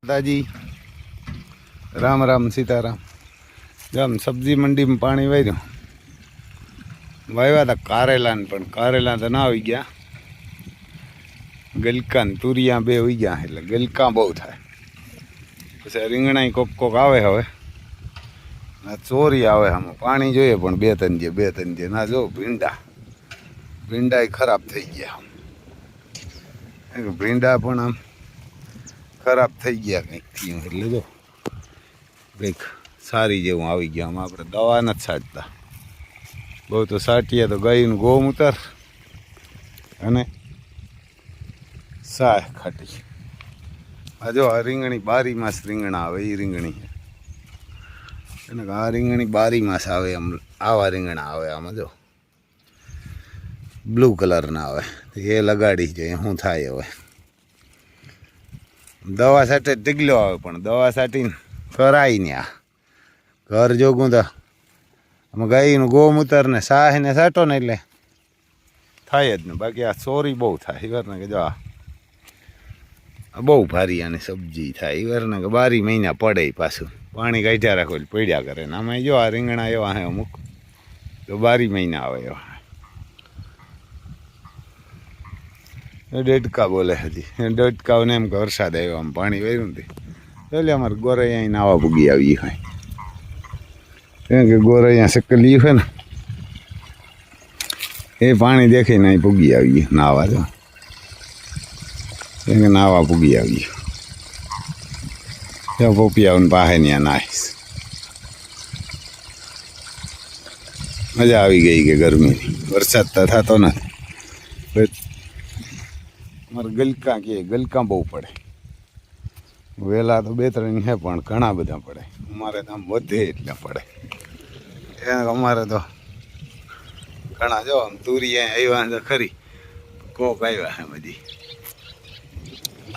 दादाजी राम राम सीताराम। जब सब्जी मंडी में पानी वार्યું વાવ્યા હતા કારેલા ને પણ કારેલા તો ના આવી ગયા, ગલકા ને તુરિયા બે ઉઈ ગયા એટલે ગલકા બહુ થાય. પછી રીંગણા કોક કોક આવે, હવે ચોરી આવે, આમાં પાણી જોઈએ પણ બે ત્રણ જે ના જો ભીંડા ખરાબ થઈ ગયા. ભીંડા પણ આમ ખરાબ થઈ ગયા કંઈક થયું એટલે જો કંઈક સારી જેવું આવી ગયા. આમાં આપણે દવા નથી છાંટતા, બહુ તો છાંટીએ તો ગાયનું ગૌમૂત્ર અને સાય ખાટી. આ જો આ રીંગણી 12 માસ રીંગણા આવે, એ રીંગણી અને આ રીંગણી 12 માસ આવે. આમ આવા રીંગણા આવે, આમાં જો બ્લુ કલરના આવે, એ લગાડી જોઈએ શું થાય. હવે દવા સાથે ટીગલો આવે પણ દવા સાટીને કરાય ને આ ઘર જોગું તો આમાં ગાયનું ગૌમૂત્ર ને સાહ ને સાટો ને એટલે થાય જ ને. બાકી આ ચોરી બહુ થાય. ઈવર ને કે જો આ બહુ ભારી આની સબ્જી થાય. ઈવર ને કે 12 મહિના પડે પાછું પાણી કાઢ્યા રાખો એટલે પડ્યા કરે ને. આમાં જો આ રીંગણા એવા હે અમુક તો 12 મહિના આવે એવા. ડેડકા બોલે હજી, ડેડકાઓને એમ કે વરસાદ આવ્યો આમ પાણી વાર્યું નથી એટલે અમારે ગોરૈયા અહીં નાવા પૂગી આવી હોય. કેમ કે ગોરૈયા સકલી હોય ને એ પાણી દેખીને અહીં પૂગી આવી નાવા. જો કેમ કે નાવા પૂગી આવી પોપિયાઓને પાસે ત્યાં નાહીશ. મજા આવી ગઈ કે ગરમીની. વરસાદ તો થતો નથી. મારે ગલકા કે ગલકા બહુ પડે. વહેલા તો 2-3 છે પણ ઘણા બધા પડે. અમારે તો આમ વધે એટલે પડે. અમારે તો ઘણા જો આમ તુરિયા આવ્યા તો ખરી, કોક આવ્યા છે બધી.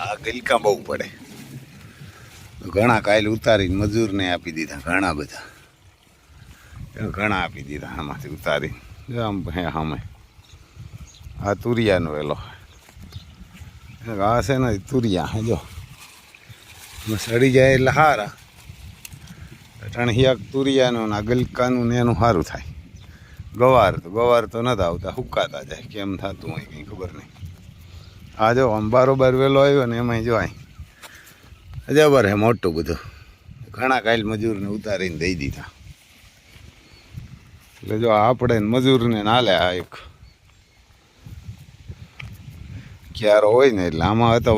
આ ગલકા બહુ પડે. ઘણા કાયલ ઉતારીને મજૂરને આપી દીધા, ઘણા બધા ઘણા આપી દીધા આમાંથી ઉતારીને. જો આમ હે સામે આ તુરિયાનો વેલો, આ છે ને તુરિયા હે. જો સડી જાય એટલે સારા હિયાક તુરિયાનું ને ગલકાનું ને એનું સારું થાય. ગવાર તો નથી આવતા, હુકાતા જાય. કેમ થતું હોય કંઈ ખબર નહીં. આ જો આમ બારોબાર વેલો આવ્યો ને એમાંય જો અહીં જબર હે મોટું બધું. ઘણા કાયલ મજૂરને ઉતારીને દઈ દીધા. એટલે જો આપણે મજૂરને નાલે આ એક ક્યારો હોય ને એટલે આમાં હતો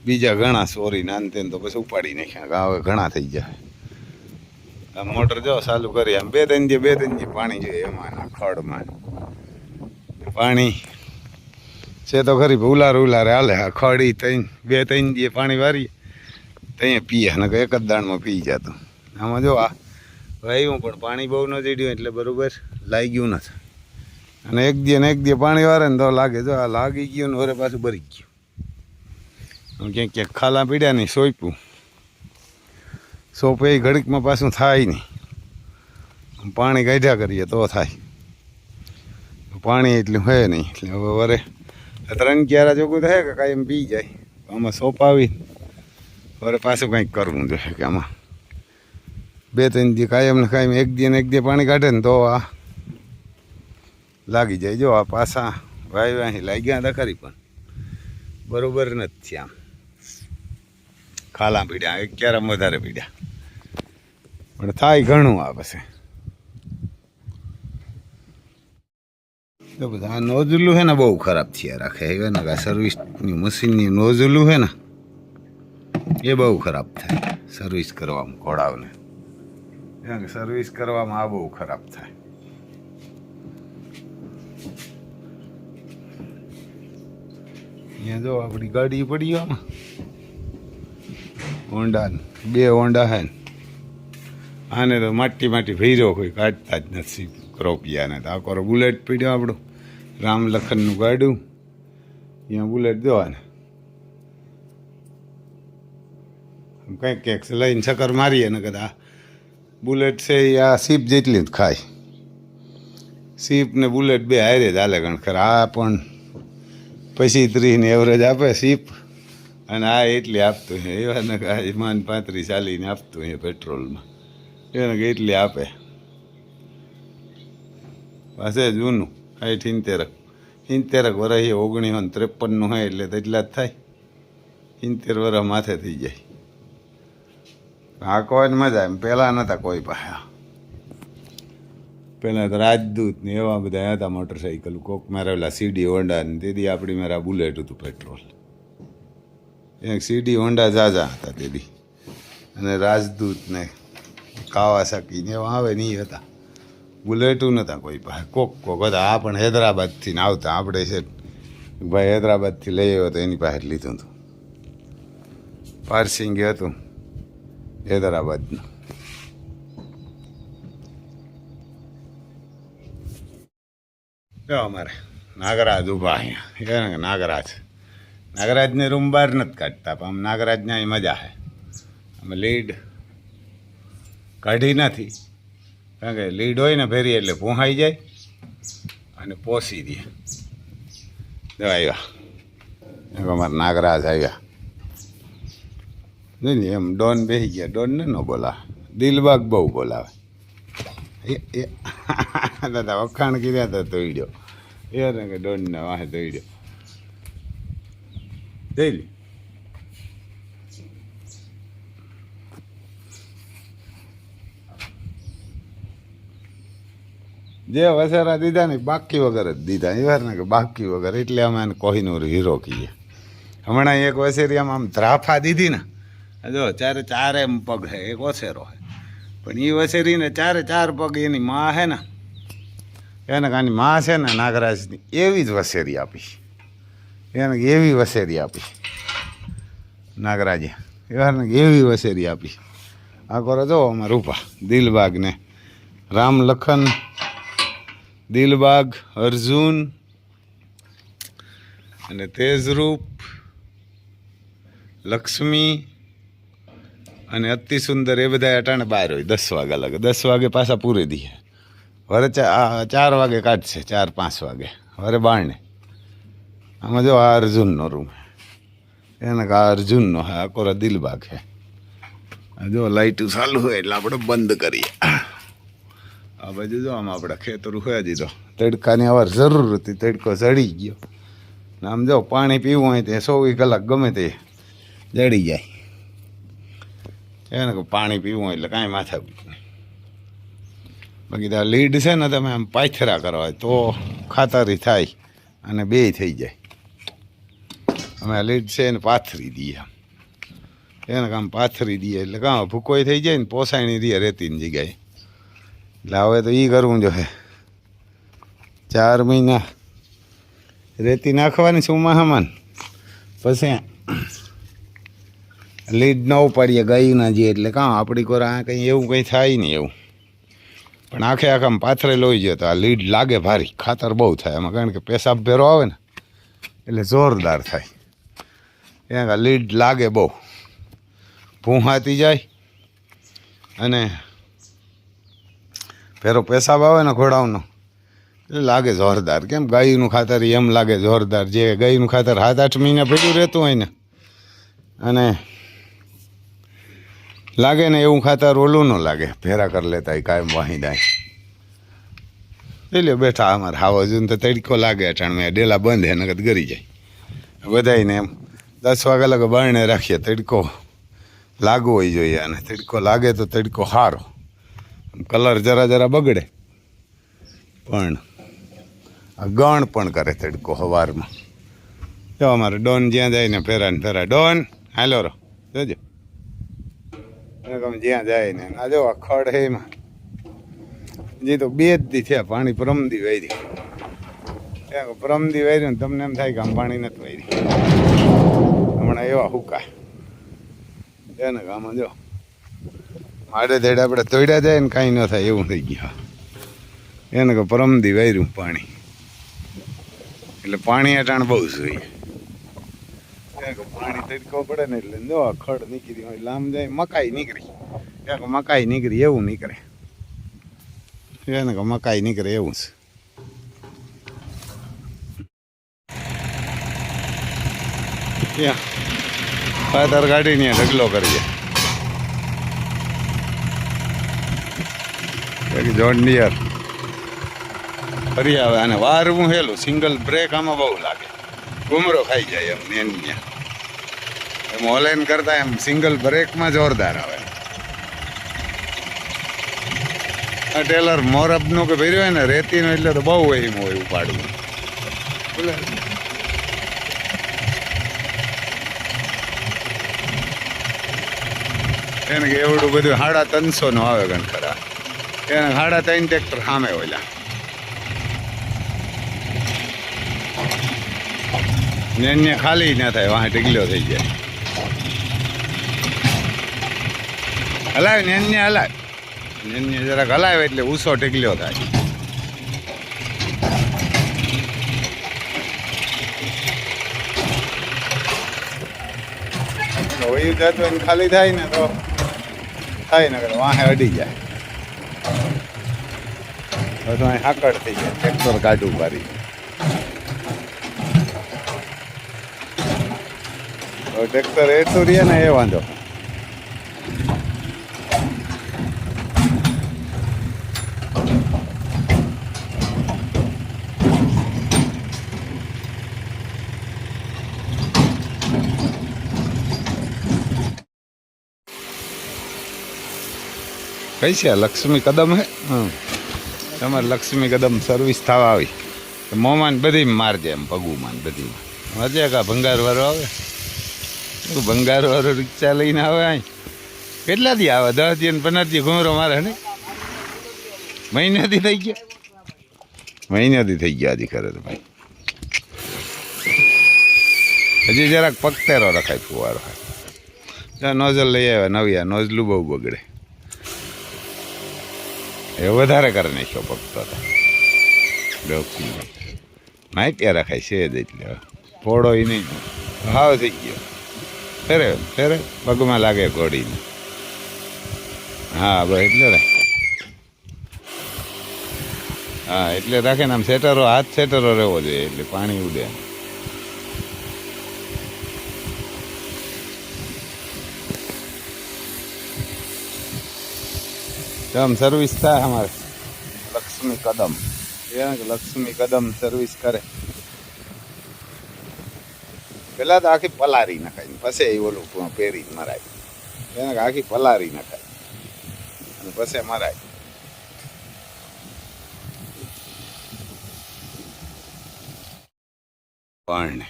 બીજા ઘણા સોરી નાનતે તો પછી ઉપાડી નાખ્યા. હવે ઘણા થઈ જાય. આ મોટર જો ચાલુ કરી આમ 2-3 પાણી જોઈએ એમાં ખડમાં પાણી છે તો ખરી. ઉલારે હાલે. આ ખડી 2-3 જે પાણી વારીએ ત્યાં પીએ ને એક જ દાણમાં પી જતું. આમાં જો આ વાયું પણ પાણી બહુ ન ચડ્યું એટલે બરાબર લાગ્યું નથી. અને એક દી પાણી વારે ને તો લાગે. જો આ લાગી ગયું ને વરે પાછું ભરી ગયું. ક્યાંક ખાલા પીડ્યા નહીં, સોંપ્યું સોંપે એ ઘડીકમાં પાછું થાય નહીં. પાણી કાઢ્યા કરીએ તો થાય. પાણી એટલું હે નહીં એટલે હવે વરે 3 ક્યારા જોગું થાય કે કાંઈ એમ પી જાય. આમાં સોંપાવી વરે પાછું કંઈક કરવું જોઈએ કે આમાં 2-3 દી કાયમ ને કાયમ એક દી પાણી કાઢે ને તો આ લાગી જાય. જો આ પાછા વાયવા અહીં લાગ્યા હતા ખરી પણ બરાબર નથી. આમ ખાલા પીડ્યા, એક ક્યારામાં વધારે પીડ્યા પણ થાય ઘણું. આ પછી જો બધા આ નોઝલું છે ને બહુ ખરાબ થયા રાખે. હવે ને આ સર્વિસની મશીનની નોઝલું છે ને એ બહુ ખરાબ થાય સર્વિસ કરવામાં. ઘોડાઓને સર્વિસ કરવામાં આ બહુ ખરાબ થાય. અહીંયા જો આપણી ગાડી પડી આમાં હોન્ડા 2 હોન્ડા હે ને આને તો માટી ભર્યો કોઈ કાઢતા જ નથી ક્રોપિયાને. તો આ કરો બુલેટ પીડ્યો આપણું રામ લખનનું ગાડું. અહીંયા બુલેટ જોવાને કંઈક લઈને ચક્કર મારીએ ને કદાચ બુલેટ છે એ આ સીપ જેટલી જ ખાય. સીપ ને બુલેટ બે હારે જ હાલે ગણ ખરા. આ પણ 35 ની એવરેજ આપે સીપ અને આ એટલી આપતું છે એવા ને કે માન 35 ચાલીને આપતું એ પેટ્રોલમાં એને કે એટલી આપે પાસે જૂનું 60 70 વર્ષ 1953 હોય એટલે તો એટલા જ થાય 70 વર્ષ માથે થઈ જાય હાંકવાની મજા એમ પહેલાં નહોતા કોઈ પાસે પહેલાં તો રાજદૂત ને એવા બધા હતા મોટરસાઇકલ કોક મારેલા સીડી હોન્ડા ને તેથી આપણી મારા બુલેટ હતું પેટ્રોલ એક સીડી હોન્ડા ઝાઝા હતા તેથી અને રાજદૂત ને કાવાસાકી ને એવા આવે નહીં હતા બુલેટું નહોતા કોઈ પાસે કોક હતા આ પણ હૈદરાબાદથી ને આવતા આપણે છે ભાઈ હૈદરાબાદથી લઈ આવ્યો તો એની પાસે લીધું હતું પારસિંગ હતું હૈદરાબાદનું જો અમારે નાગરાજ ઊભા અહીંયા એ નાગરાજને રૂમ બહાર નથી કાઢતા પણ આમ નાગરાજને અહીં મજા છે અમે લીડ કાઢી નથી કારણ કે લીડ હોય ને ફેરી એટલે પહોંચાઈ જાય અને પોસી દે જો આવ્યા અમારા નાગરાજ આવ્યા નહીં એમ ડોન બેસી ગયા ડોનને ન બોલાવે દિલબાગ બહુ બોલાવે એ દાદા વખાણ કર્યા હતા તોડ્યો એ ને કે ડોનને વાહે તોડ્યો જઈ લે જે વસેરા દીધા ને બાકી વગર જ દીધા એવા ને કે બાકી વગર એટલે અમે એને કોહિનૂર હીરો કહીએ હમણાં એક વસેરીયામાં આમ ધ્રાફા દીધી ને જો ચારે એમ પગ છે એક વસેરો છે પણ એ વસેરીને ચાર પગ એની માં છે ને એને કાની માં છે ને નાગરાજની એવી જ વસેરી આપી એને એવી વસેરી આપી નાગરાજે એવા ને એવી વસેરી આપી આ કરો જો અમારા રૂપા દિલબાગ ને રામ લખન દિલબાગ અર્જુન અને તેજરૂપ લક્ષ્મી અને અતિ સુંદર એ બધા અટાણે બહાર હોય 10 વાગ્યા લાગે 10 વાગે પાછા પૂરી દઈએ વરે 4 વાગે કાઢશે 4-5 વાગે વરે બારણે આમાં જો આ અર્જુનનો રૂમ એને કે આ અર્જુનનો હા આકોરા દિલબાગ છે જો લાઇટું ચાલુ હોય એટલે આપણે બંધ કરીએ આ બાજુ જો આમ આપણે ખેતરું હોય દીધો તડકાની અવાર જરૂર હતી તડકો ચડી ગયો ને આમ જો પાણી પીવું હોય તે 24 કલાક ગમે તે જડી જાય એને કે પાણી પીવું હોય એટલે કાંઈ માથા બાકી તો લીડ છે ને તમે આમ પાથરા કરવા તો ખાતરી થાય અને બે થઈ જાય અમે આ લીડ છે એને પાથરી દઈએ એને કામ પાથરી દઈએ એટલે કાં ભૂકોય થઈ જાય ને પોસાયણી દઈએ રેતીની જગ્યાએ એટલે હવે તો એ કરવું જોઈએ 4 મહિના રેતી નાખવાની છે ઉમાહામાન પછી લીડ ન ઉપાડીએ ગાયું ના જઈએ એટલે કાં આપણી કોરા કંઈ એવું કંઈ થાય નહીં એવું પણ આખે આખામાં પાથરે લોહી જાય તો આ લીડ લાગે ભારી ખાતર બહુ થાય એમાં કારણ કે પેશાબ ભેરો આવે ને એટલે જોરદાર થાય ત્યાં લીડ લાગે બહુ ભૂંહાતી જાય અને ફેરો પેશાબ આવે ને ઘોડાઓનો એટલે લાગે જોરદાર કેમ ગાયનું ખાતર એમ લાગે જોરદાર જે ગાયનું ખાતર 7-8 મહિના ભેગું રહેતું હોય ને અને લાગે ને એવું ખાતર ઓલું ન લાગે ભેરા કરી લેતા કાયમ વાહી જાય એટલે બેઠા અમારે હાવ હજુ તો તડકો લાગે અટાણ મેં ડેલા બંધ હે નગદ ગરી જાય બધાને એમ 10 વાગ્યા લગે બારણે રાખીએ તડકો લાગવો હોય જોઈએ અને તડકો લાગે તો તડકો સારો કલર જરા બગડે પણ આ ગણ પણ કરે તડકો સવારમાં જો અમારે ડોન જ્યાં જાય ને ફેરા ને ફેરા ડોન હાલો રો જોજો જ્યાં જાય ને આ જો આ ખડ હે એમાં જે તો 2 દી થયા પાણી પરમદી વાર્યું પરમદી વાર્યું ને તમને એમ થાય કે આમ પાણી નથી વાર્યું હમણાં એવા હુકા એને આમાં જો આડે ધેડે આપણે તોડ્યા જાય ને કાંઈ ન થાય એવું થઈ ગયા એને કે પરમદી વાર્યું પાણી એટલે પાણી અટાણ બહુ જોઈએ પાણી તડકો પડે ને એટલે જો ખડ નીકળી હોય એટલે આમ જાય મકાઈ નીકળી એવું નીકળે એને કે મકાઈ નીકળે એવું છે ખાતર કાઢીને ઢગલો કરીએ. એક જોન ડિયર ફરી આવે અને વારવું હેલું સિંગલ બ્રેક આમાં બહુ લાગે, ઘૂમરો ખાઈ જાય એમ ને એમ ઓનલાઈન કરતા એમ સિંગલ બ્રેકમાં જોરદાર આવે. આ ટેલર મોરબનું કે ભર્યું હોય ને રેતીનું એટલે તો બહુ એમ હોય ઉપાડવું. એને કે એવડું બધું 350 નું આવે ગણ ખરા, એને 3.5 ટ્રેક્ટર સામે ઓલા ને ખાલી ના થાય, વાહ ઢગલો થઈ જાય. હલાવે ને હલાવે ને જરાક હલાવે એટલે ઊંસો ઢગલો થાય. વયું જતું હોય ને ખાલી થાય ને તો થાય ને વાહે અડી જાય તો અહીં આકડ થઈ જાય, ટ્રેક્ટર કાઢું પારી. ટ્રેક્ટર એટલું રહે ને એ વાંધો. કઈ છે લક્ષ્મી કદમ હે? તમારે લક્ષ્મી કદમ સર્વિસ થવા આવી મોમાન બધી મારજે એમ પગુમાં બધીમાં મજા કા ભંગારવાળો આવે. તું ભંગારવાળો રિક્ષા લઈને આવે અહીં કેટલા દી આવે? 10 દી ને 15 દી ઘૂમરો મારે ને મહિનાથી થઈ ગયા, મહિનાથી થઈ ગયા હજી ખરે તો ભાઈ. હજી જરાક પગતેરો રખાય ફુવારો. નોઝલ લઈ આવ્યા નવી, આ નોઝલું બહુ બગડે એ વધારે કરી નાખ્યો પગતો માહિતી રખાય છે જ એટલે ફોડો એ નહીં હાવ થઈ ગયો. ફેરે ફેરે પગમાં લાગે ઘોડીને. હા બસ એટલે રે, હા એટલે રાખે ને આમ સેટરો, હાથ સેટરો રહેવો જોઈએ એટલે પાણી ઉડે. આમ સર્વિસ થાય અમારે લક્ષ્મી કદમ, લક્ષ્મી કદમ સર્વિસ કરે. પેલા તો આખી પલારી નખાય પછી એ ઓલું પહેરી મરાય, એને આખી પલારી નખાય અને પછી મરાય. પણ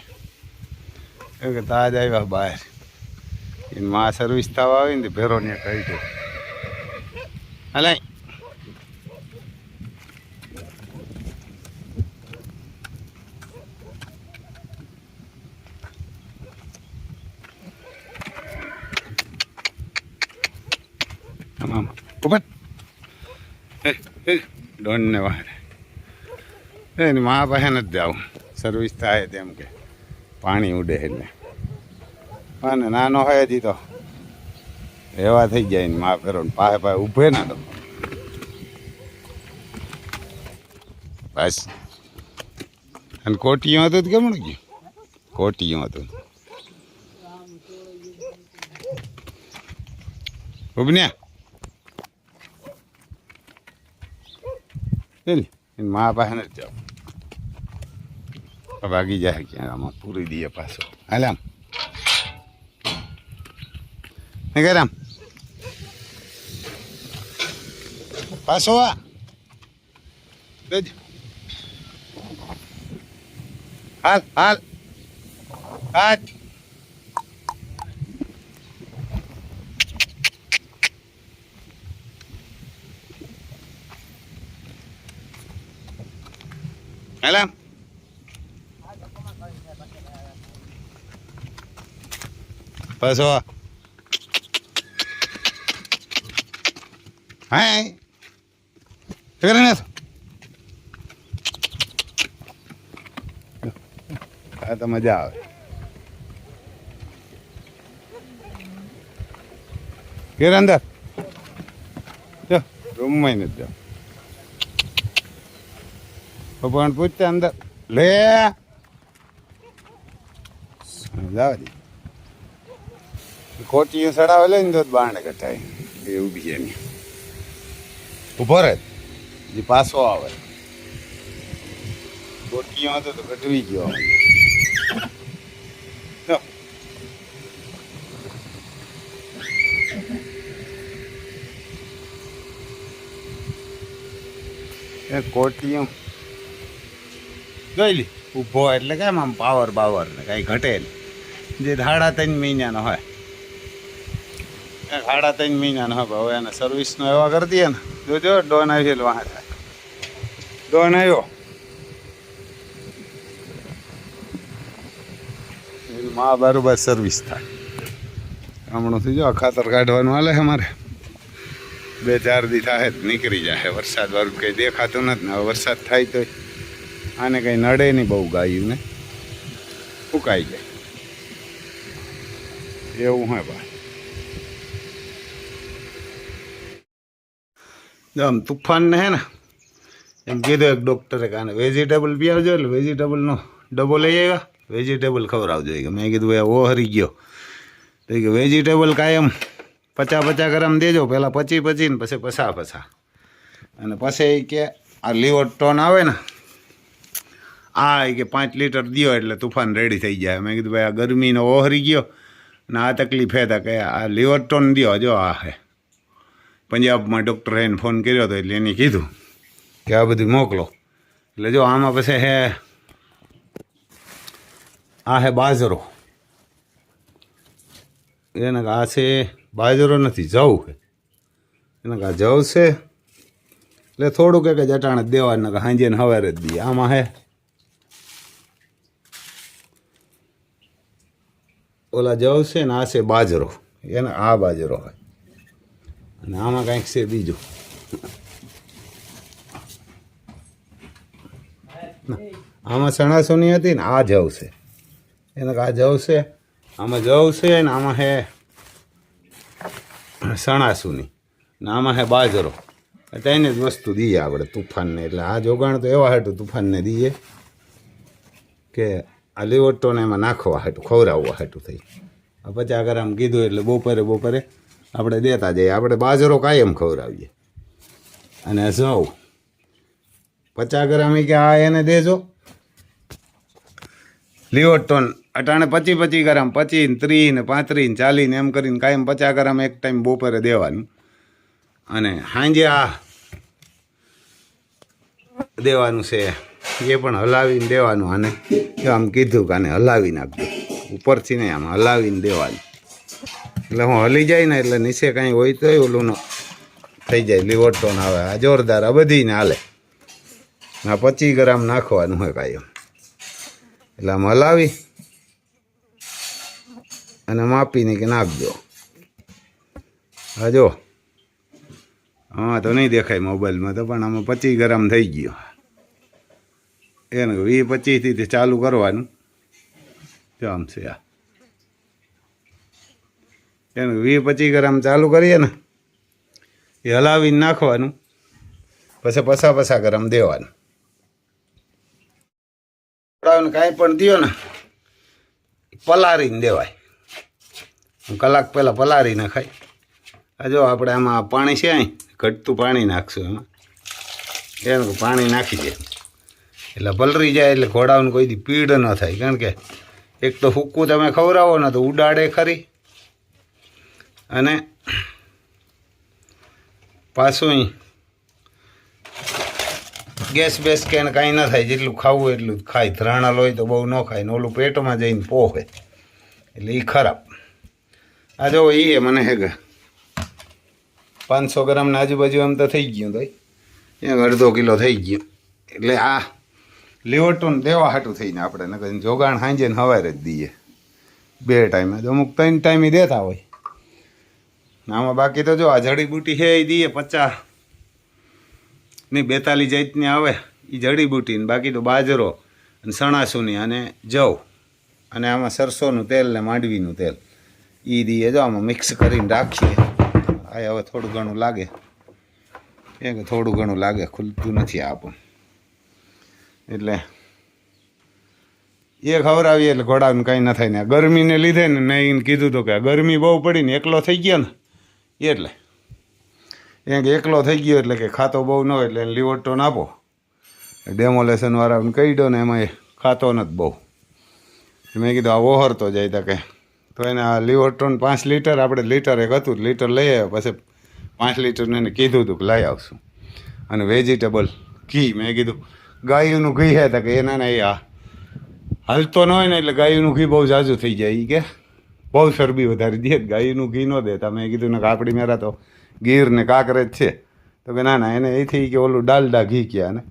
એવું કે તાજ આવ્યા બહાર એની માં સર્વિસ થવા આવી ને ભેરો ને કહી દે હલાય. આમ ઉપર ડોન ને બહાર એની મા પાસે નથી જવું, સર્વિસ થાય તેમ કે પાણી ઉડે એટલે. અને નાનો હોય હજી તો એવા થઈ જાય ને મા ફેરો પાસે પાસે ઊભે ના તો બસ. અને કોટીયું હતું તો કેમનું ગયું? કોટીયું હતું ઉભન્યા એની મા પાસે નથી જાવ, ભાગી જાય ક્યાં આમાં પૂરી દઈએ પાછો. હાલ આમ કરે આમ પાછો આ હાલ હાલ હાલ. હાલ આમ પાછો આ. હા કરે ને આ તો મજા આવે. ઘેર અંદર જો રૂમમાં નથી જાવ પણ પૂછતા અંદર લે જવા દે. કોટીઓ સડાવે લે ને તો બાણે કટાય એ ઊભી એની ઊભો રહે જે પાછો આવે કોટીઓ હતો તો કટવી ગયો એ કોટીઓ જોઈ લી ઊભો એટલે કેમ આમ પાવર બાવર ને કાંઈ ઘટે નહીં જે 3.5 મહિનાનો હોય 3.5 મહિનાનો હોય હવે એને સર્વિસનો એવા કરી દઈએ ને જોજો ડોન આવી વાહ થાય ડોન આવ્યો માં બરોબર સર્વિસ થાય હમણાં થઈ જો ખાતર કાઢવાનું હાલે છે મારે 2-4 દી થાય નીકળી જાય વરસાદ વાળું કંઈ દેખાતું નથી ને હવે વરસાદ થાય તો આને કંઈ નડે નહીં બહુ ગાયું ને ફૂંકાઈ જાય એવું હોય ભાઈ આમ તુફાનને હે ને એમ કીધું એક ડૉક્ટરે કે આને વેજીટેબલ પી આવજો એટલે વેજીટેબલનો ડબ્બો લઈ આવ્યા વેજીટેબલ ખવડાવજો કે મેં કીધું ભાઈ ઓ હરી ગયો તો કે વેજીટેબલ કાયમ 50 ગ્રામ દેજો પહેલાં 25 ને પછી 50 અને પછી કે આ લીવર ટોન આવે ને આ કે 5 લીટર દો એટલે તુફાન રેડી થઈ જાય મેં કીધું ભાઈ આ ગરમીનો ઓહરી ગયો ને આ તકલીફ હતા કે આ લીવર ટોન દો જો આ હે પંજાબમાં ડૉક્ટરે એને ફોન કર્યો હતો એટલે એને કીધું કે આ બધું મોકલો એટલે જો આમાં પછી હે આ હે બાજરો એને આ છે બાજરો નથી જવ છે એને કા જવ છે એટલે થોડુંક કે જટાણ જ દેવાના કે સાંજે ને સવારે જ દઈએ આમાં હે ઓલા જવ છે ને આ છે બાજરો એને આ બાજરો હોય અને આમાં કંઈક છે બીજું આમાં સણાસોની હતી ને આ જવ છે એને આ જવ છે આમાં જવ છે ને આમાં હે સણાસુની ને આમાં હે બાજરો તેને જ વસ્તુ દઈએ આપણે તુફાનને એટલે આ જોગાણ તો એવા હાટું તુફાનને દઈએ કે આ લીવટોને એમાં નાખવા હાટું ખવડાવવા હાટું થઈ આ 50 ગ્રામ કીધું એટલે બપોરે આપણે દેતા જઈએ આપણે બાજરો કાયમ ખવડાવીએ અને જવ 50 ગ્રામ કે આ એને દેજો લીવટોન અટાણે 25 ગ્રામ 25 30 ને 35 ને 40 ને એમ કરીને કાયમ 50 ગ્રામ એક ટાઈમ બપોરે દેવાનું અને સાંજે આ દેવાનું છે એ પણ હલાવીને દેવાનું આને આમ કીધું કે આને હલાવી નાખજો ઉપરથી નહીં આમ હલાવીને દેવાનું એટલે હું હલી જાય ને એટલે નીચે કાંઈ હોય તો ઓલું થઈ જાય લીવરટોન આવે આ જોરદાર આ બધીને હાલે આ 25 ગ્રામ નાખવાનું હોય કાંઈ એટલે આમ હલાવી અને માપીને કે નાખજો હા જો હા તો નહીં દેખાય મોબાઈલમાં તો પણ આમાં 25 ગ્રામ થઈ ગયો એને 20-25થી ચાલુ કરવાનું જો આમ છે આ એને 20-25 ગ્રામ ચાલુ કરીએ ને એ હલાવીને નાખવાનું પછી 50 ગ્રામ દેવાનું કાંઈ પણ દો ને પલાળીને દેવાય કલાક પહેલાં પલાળી નાખાય આ જો આપણે આમાં પાણી છે અહીં ઘટતું પાણી નાખશું એમાં એનું પાણી નાખી દે એટલે પલળી જાય એટલે ઘોડાઓને કોઈ દી પીડ ન થાય કારણ કે એક તો હુક્કું તમે ખવડાવો ને તો ઉડાડે ખરી અને પાછું ગેસ બેસ કે કાંઈ ન થાય જેટલું ખાવું એટલું જ ખાય ધરાણા લોય તો બહુ ન ખાય ને ઓલું પેટમાં જઈને પોહે એટલે એ ખરાબ આ જો એ મને હે કે 500 ગ્રામના આજુબાજુ એમ તો થઈ ગયું તો અડધો કિલો થઈ ગયું એટલે આ લીવરટોન દેવા હાટું થઈને આપણે નકર જોગાણ સાંજે ને સવારે જ દઈએ 2 ટાઈમે તો અમુક 3 ટાઈમે દેતા હોય આમાં બાકી તો જો આ જડીબુટી છે એ દઈએ 50 ની 42 જાતની આવે એ જડીબુટી ને બાકી તો બાજરો અને સણાસુની અને જવ અને આમાં સરસોનું તેલ ને માંડવીનું તેલ એ દઈએ જો આમાં મિક્સ કરીને રાખીએ આ હવે થોડું ઘણું લાગે કે થોડું ઘણું લાગે ખુલતું નથી આ પણ એટલે એ ખવડાવીએ એટલે ઘોડાને કંઈ ન થાય ને ગરમીને લીધે ને મેં એને કીધું હતું કે ગરમી બહુ પડી ને એકલો થઈ ગયો ને એટલે એ કે એકલો થઈ ગયો એટલે કે ખાતો બહુ ન હોય એટલે એને લીવરટોન આપો. ડેમોલેશનવાળાને કહી દો ને એમાં એ ખાતો નથી બહુ. મેં કીધું આ ઓહરતો જાય તા કે તો એને આ લીવરટોન 5 લીટર આપણે લીટર એક હતું લીટર લઈ આવ્યા પછી 5 લીટરનું એને કીધું હતું કે લઈ આવશું. અને વેજીટેબલ ઘી મેં કીધું ગાયનું ઘી હે તા કે એના એ આ હાલતો ન હોય ને એટલે ગાયનું ઘી બહુ ઝાઝું થઈ જાય. એ કે બહુ ચરબી વધારી દે ગાયનું ઘી ન દેતા. મેં કીધું ને કે આપણી મેરા તો ગીર ને કાંકરેજ છે તો કે ના એને એથી કે ઓલું ડાલડા ઘી કહે ને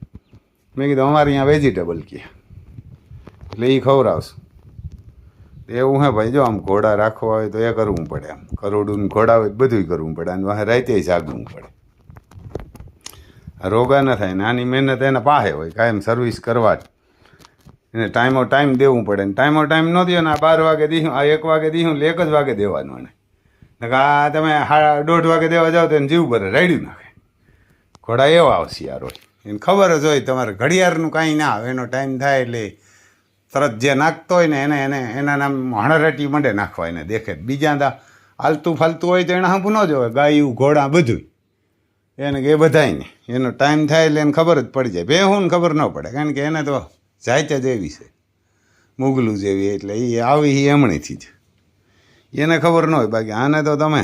મેં કીધું અમારે અહીંયા વેજીટેબલ કહે એટલે એ ખવડાવશું. એવું હે ભાઈ જો આમ ઘોડા રાખવા હોય તો એ કરવું પડે આમ કરોડું ઘોડા હોય બધું કરવું પડે અને વાહે રાતે જાગવું પડે. રોગા ન થાય ને આની મહેનત એના પાસે હોય કાયમ સર્વિસ કરવા જ એને ટાઈમ દેવું પડે ને ટાઈમ ન દો ને આ 12 વાગે દીધું આ 1 વાગે દીધું એટલે 1 જ વાગે દેવાનું એને આ તમે 1:30 વાગે દેવા જાઓ તો એને જીવ ભરે રાડ્યું નાખે. ઘોડા એવા હોશિયાર હોય એને ખબર જ હોય તમારે ઘડિયાળનું કાંઈ ના આવે એનો ટાઈમ થાય એટલે તરત જે નાખતો હોય ને એના નામ હણરટી મંડે નાખવા એને દેખે. બીજા દા હાલતું ફાલતું હોય તો એને હાંપું ન જોવે ગાયું ઘોડા બધું એને કે એ બધાય એનો ટાઈમ થાય એટલે એને ખબર જ પડી જાય. બેહું ને ખબર ન પડે કારણ કે એને તો જાયત જ એવી છે મુગલું જેવી એટલે એ આવી એમણીથી જ એને ખબર ન હોય. બાકી આને તો તમે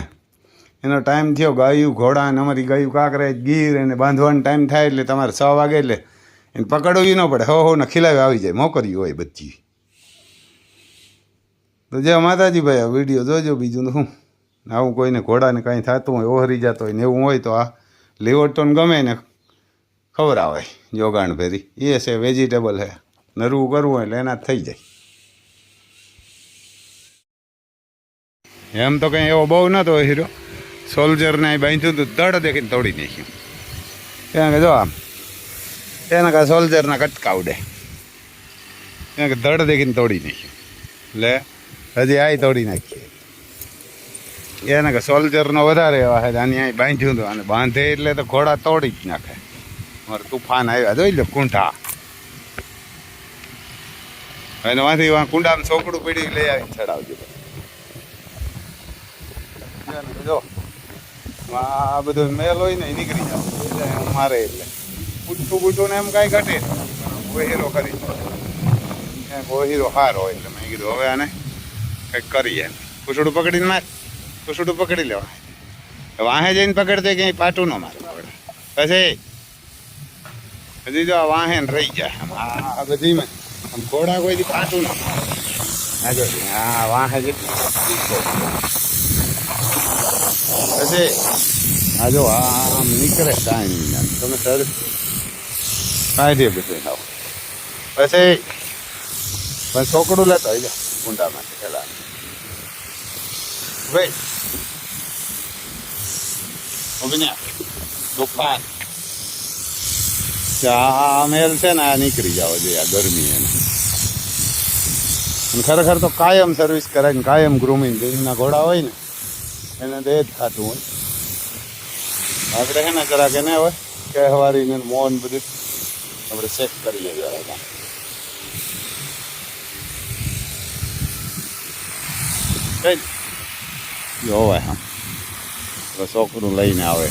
એનો ટાઈમ થયો ગાયું ઘોડા ને અમારી ગાયું કાંકરે ગીર એને બાંધવાનો ટાઈમ થાય એટલે તમારે 6 વાગે એટલે એને પકડવી ન પડે હો ને ખીલાવે આવી જાય મોકરી હોય બધી. તો જે માતાજી ભાઈ આ વિડીયો જોજો. બીજું તો શું આવું કોઈને ઘોડાને કાંઈ થતું હોય ઓહરી જતો હોય ને એવું હોય તો આ લીવરટોન ગમે ને ખબર આવે જોગાણ ભેરી એ છે વેજીટેબલ છે નરવું કરવું હોય એટલે એના જ થઈ જાય. એમ તો કંઈ એવો બહુ નહોતો હીરો સોલ્જરને બાંધ્યું હતું દડ દેખીને તોડી નાખ્યું. ત્યાં કે જો આમ એને કાં સોલ્જરના કટકા ઉડે ત્યાં કે દડ દેખીને તોડી નાખ્યું એટલે હજી આ તોડી નાખીએ. એને કે સોલ્જરનો વધારે એવા છે આની અહીં બાંધ્યું હતું અને બાંધે એટલે તો ઘોડા તોડી જ નાખે. મારે તુફાન આવ્યા જોઈ લો કુંઠા એને વાંથી કુંડામાં ચોકડું પડી લઈ આવીને ચડાવજો. જો આ બધું મેલ હોય ને નીકળી જાવ મારે એટલે બૂટું ને એમ કાંઈ ઘટે ઓહીરો કરી ઓહીરો હાર હોય એટલે મેં કીધું હવે આને કંઈક કરીએ. પૂછડું પકડીને માર પૂછડું પકડી લેવા વાહે જઈને પકડતે ક્યાંય પાટું ન મારે પછી હજી જો આ વાહે રહી જાય આ બધી આમ ઘોડા કોઈથી પાટું ન આ જો હા વાહે જ પછી આ જો આમ નીકળે કાંઈ નહીં તમે સર કાંઈ દે બધું આવો પછી પણ છોકડું લેતો હોય જા ઊંડામાંથી પેલા ભાઈ દુકાન આ મેલ છે ને આ નીકળી જાવ જોઈએ આ ગરમી એને ખરેખર તો કાયમ સર્વિસ કરાય ને કાયમ ગ્રુમિંગ એના ઘોડા હોય ને એને તો એ જ ખાતું હોય. આપણે છે ને જરાક એને હોય કહેવારીને મોન બધું આપણે ચેક કરીએ જરા જોવાય હા છોકરું લઈને આવે